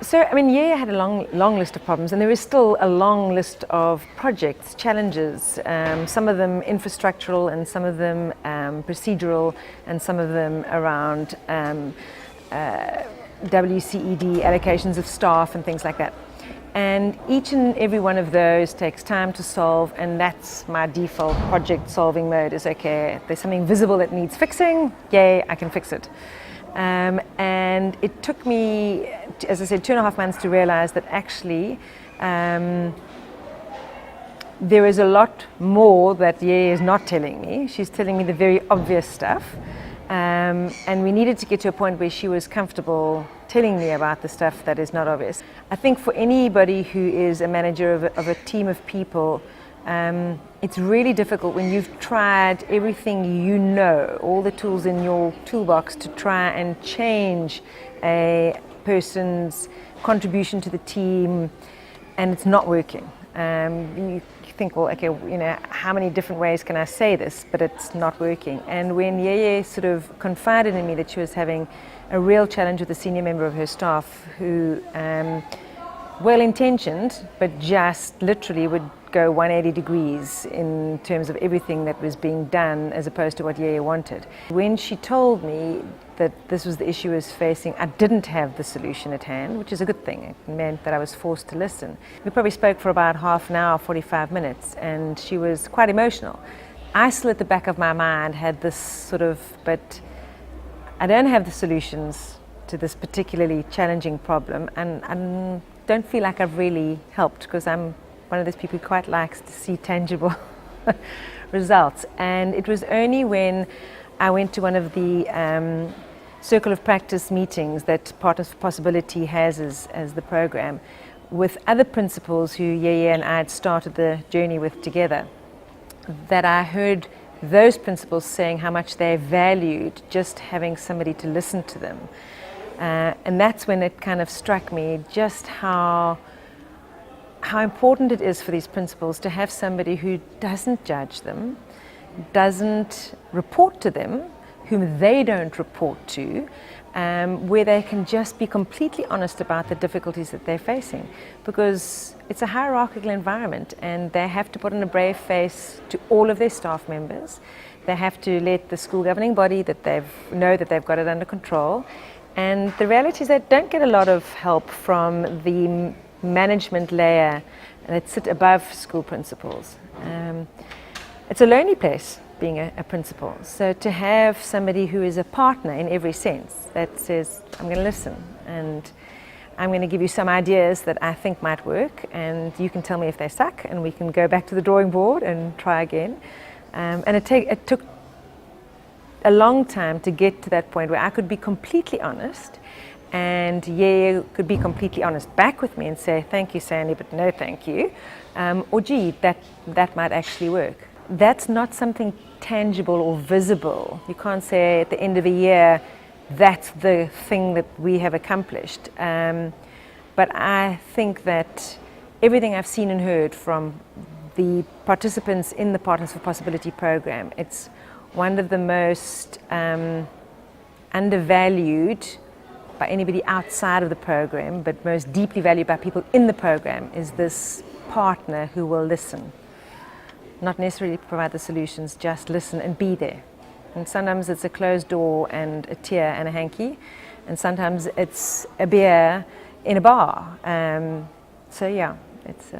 So, I mean, yeah, I had a long list of problems, and there is still a long list of projects, challenges, some of them infrastructural and some of them procedural and some of them around WCED allocations of staff and things like that. And each and every one of those takes time to solve, and that's my default project solving mode is, okay, there's something visible that needs fixing, yay, I can fix it. And it took me, as I said, 2.5 months to realize that actually there is a lot more that Yeye is not telling me. She's telling me the very obvious stuff. And we needed to get to a point where she was comfortable telling me about the stuff that is not obvious. I think for anybody who is a manager of a team of people, it's really difficult when you've tried everything you know, all the tools in your toolbox, to try and change a person's contribution to the team, and it's not working. You think, well, okay, you know, how many different ways can I say this? But it's not working. And when Yeye sort of confided in me that she was having a real challenge with a senior member of her staff who, well-intentioned, but just literally would go 180 degrees in terms of everything that was being done as opposed to what Yeye wanted. When she told me that this was the issue I was facing, I didn't have the solution at hand, which is a good thing. It meant that I was forced to listen. We probably spoke for about half an hour, 45 minutes, and she was quite emotional. I still at the back of my mind had this sort of, but I don't have the solutions to this particularly challenging problem, and I don't feel like I've really helped, because I'm one of those people who quite likes to see tangible results. And it was only when I went to one of the Circle of Practice meetings that Partners for Possibility has as the program, with other principals who Yeye and I had started the journey with together, that I heard those principals saying how much they valued just having somebody to listen to them. And that's when it kind of struck me just how important it is for these principals to have somebody who doesn't judge them, doesn't report to them, whom they don't report to, where they can just be completely honest about the difficulties that they're facing. Because it's a hierarchical environment, and they have to put on a brave face to all of their staff members. They have to let the school governing body know that they've got it under control. And the reality is they don't get a lot of help from the management layer that sit above school principals. It's a lonely place being a principal. So to have somebody who is a partner in every sense, that says, I'm going to listen, and I'm going to give you some ideas that I think might work, and you can tell me if they suck, and we can go back to the drawing board and try again. And it took a long time to get to that point where I could be completely honest, and Yeye could be completely honest back with me and say, thank you, Sandy, but no thank you. Or gee, that might actually work. That's not something tangible or visible. You can't say at the end of a year, that's the thing that we have accomplished. But I think that everything I've seen and heard from the participants in the Partners for Possibility program, it's one of the most undervalued by anybody outside of the program, but most deeply valued by people in the program, is this partner who will listen. Not necessarily provide the solutions, just listen and be there. And sometimes it's a closed door and a tear and a hanky, and sometimes it's a beer in a bar. So yeah, it's